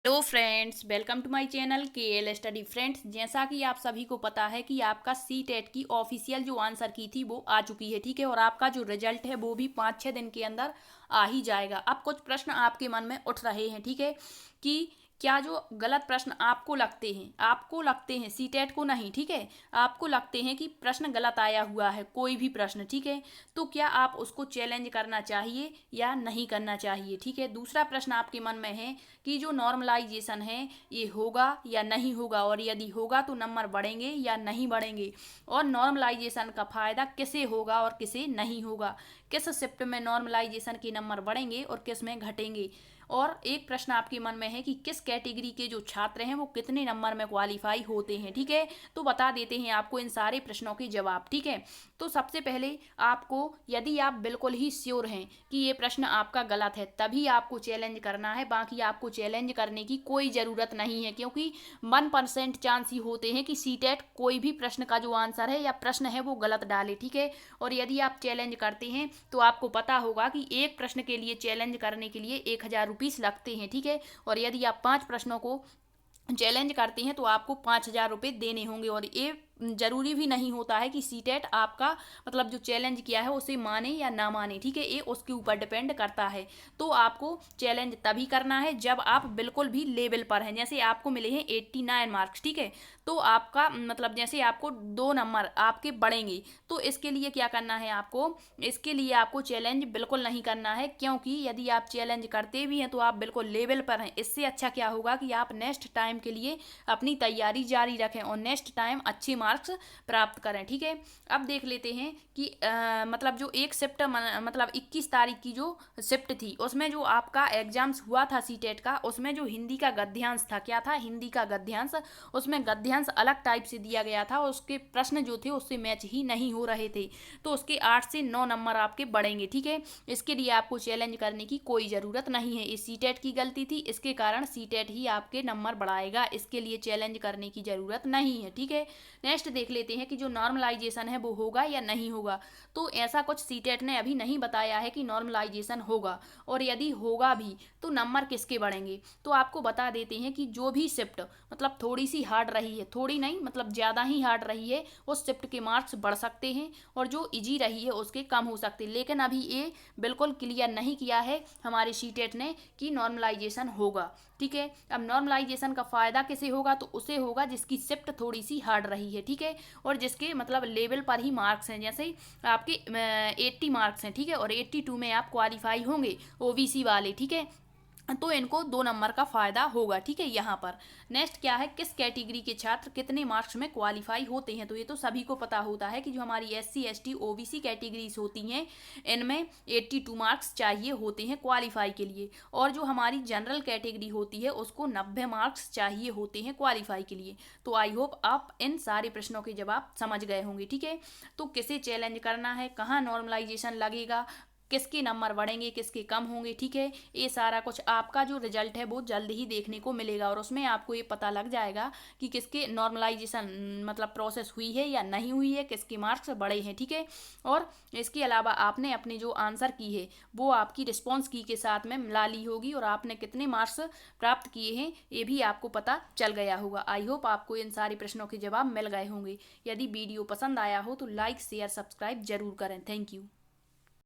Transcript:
Hello friends, welcome to my channel KL study. Friends, जैसा कि आप सभी को पता है कि आपका CTET की ऑफिशियल जो आंसर की थी वो आ चुकी है, ठीक है। और आपका जो रिजल्ट है वो भी 5-6 दिन के अंदर आ ही जाएगा। अब कुछ प्रश्न आपके मन में उठ रहे हैं, ठीक है, कि क्या जो गलत प्रश्न आपको लगते हैं CTET को नहीं, ठीक है, आपको लगते हैं कि प्रश्न गलत आया हुआ है, कोई भी प्रश्न, ठीक है, तो क्या आप उसको चैलेंज करना चाहिए या नहीं करना चाहिए, ठीक है। दूसरा प्रश्न आपके मन में है कि जो नॉर्मलाइजेशन है ये होगा या नहीं होगा, और यदि होगा तो नंबर बढ़ेंगे या नहीं बढ़ेंगे, और नॉर्मलाइजेशन का फ़ायदा किसे होगा और किसे नहीं होगा, किस शिफ्ट में नॉर्मलाइजेशन के नंबर बढ़ेंगे और किस में घटेंगे। और एक प्रश्न आपके मन में है कि किस कैटेगरी के जो छात्र हैं वो कितने नंबर में क्वालिफाई होते हैं, ठीक है। तो बता देते हैं आपको इन सारे प्रश्नों के जवाब, ठीक है। तो सबसे पहले आपको, यदि आप बिल्कुल ही श्योर हैं कि ये प्रश्न आपका गलत है, तभी आपको चैलेंज करना है। बाकी आपको चैलेंज करने की कोई ज़रूरत नहीं है, क्योंकि 1% चांस ही होते हैं कि CTET कोई भी प्रश्न का जो आंसर है या प्रश्न है वो गलत डाले, ठीक है। और यदि आप चैलेंज करते हैं तो आपको पता होगा कि एक प्रश्न के लिए चैलेंज करने के लिए 1000 रुपीज़ लगते हैं, ठीक है। और यदि आप 5 प्रश्नों को चैलेंज करते हैं तो आपको 5000 रुपये देने होंगे। और ये जरूरी भी नहीं होता है कि CTET आपका मतलब जो चैलेंज किया है उसे माने या ना माने, ठीक है, ये उसके ऊपर डिपेंड करता है। तो आपको चैलेंज तभी करना है जब आप बिल्कुल भी लेवल पर हैं। जैसे आपको मिले हैं 89 मार्क्स, ठीक है, तो आपका मतलब जैसे आपको 2 नंबर आपके बढ़ेंगे, तो इसके लिए क्या करना है आपको, इसके लिए आपको चैलेंज बिल्कुल नहीं करना है, क्योंकि यदि आप चैलेंज करते भी हैं तो आप बिल्कुल लेवल पर हैं। इससे अच्छा क्या होगा कि आप नेक्स्ट टाइम के लिए अपनी तैयारी जारी रखें और नेक्स्ट टाइम अच्छे मार्क्स प्राप्त करें, ठीक है। अब देख लेते हैं कि मतलब जो एक शिफ्ट मतलब 21 तारीख की जो शिफ्ट थी उसमें जो आपका एग्जाम्स हुआ था CTET का, उसमें जो हिंदी का गद्यांश था, क्या था, हिंदी का गद्यांश, उसमें गद्यांश अलग टाइप से दिया गया था, उसके प्रश्न जो थे उससे मैच ही नहीं हो रहे थे, तो उसके 8 से 9 नंबर आपके बढ़ेंगे, ठीक है। इसके लिए आपको चैलेंज करने की कोई ज़रूरत नहीं है, ये CTET की गलती थी, इसके कारण CTET ही आपके नंबर बढ़ाएगा, इसके लिए चैलेंज करने की ज़रूरत नहीं है, ठीक है। नेक्स्ट देख लेते हैं कि जो नॉर्मलाइजेशन है वो होगा या नहीं होगा। तो ऐसा कुछ CTET ने अभी नहीं बताया है कि नॉर्मलाइजेशन होगा, और यदि होगा भी तो नंबर किसके बढ़ेंगे। तो आपको बता देते हैं कि जो भी शिफ्ट मतलब थोड़ी सी हार्ड रही है, थोड़ी नहीं मतलब ज़्यादा ही हार्ड रही है, उस शिफ्ट के मार्क्स बढ़ सकते हैं, और जो इजी रही है उसके कम हो सकते हैं। लेकिन अभी ये बिल्कुल क्लियर नहीं किया है हमारे CTET ने कि नॉर्मलाइजेशन होगा, ठीक है। अब नॉर्मलाइजेशन का फ़ायदा किसे होगा, तो उसे होगा जिसकी शिफ्ट थोड़ी सी हार्ड रही है, ठीक है, और जिसके मतलब लेवल पर ही मार्क्स हैं। जैसे आपके 80 मार्क्स हैं, ठीक है, और 82 में आप क्वालिफाई होंगे OBC वाले, ठीक है, तो इनको 2 नंबर का फ़ायदा होगा, ठीक है। यहाँ पर नेक्स्ट क्या है, किस कैटेगरी के छात्र कितने मार्क्स में क्वालिफाई होते हैं। तो ये तो सभी को पता होता है कि जो हमारी SC ST OBC कैटेगरीज होती हैं इनमें 82 मार्क्स चाहिए होते हैं क्वालिफाई के लिए, और जो हमारी जनरल कैटेगरी होती है उसको 90 मार्क्स चाहिए होते हैं क्वालिफाई के लिए। तो आई होप आप इन सारे प्रश्नों के जवाब समझ गए होंगे, ठीक है। तो किसे चैलेंज करना है, कहाँ नॉर्मलाइजेशन लगेगा, किसके नंबर बढ़ेंगे, किसके कम होंगे, ठीक है, ये सारा कुछ आपका जो रिजल्ट है वो जल्द ही देखने को मिलेगा, और उसमें आपको ये पता लग जाएगा कि किसके नॉर्मलाइजेशन मतलब प्रोसेस हुई है या नहीं हुई है, किसके मार्क्स बढ़े हैं, ठीक है। और इसके अलावा आपने अपने जो आंसर की है वो आपकी रिस्पॉन्स की के साथ में मिला ली होगी, और आपने कितने मार्क्स प्राप्त किए हैं ये भी आपको पता चल गया होगा। आई होप आपको इन सारे प्रश्नों के जवाब मिल गए होंगे। यदि वीडियो पसंद आया हो तो लाइक शेयर सब्सक्राइब जरूर करें। Thank you.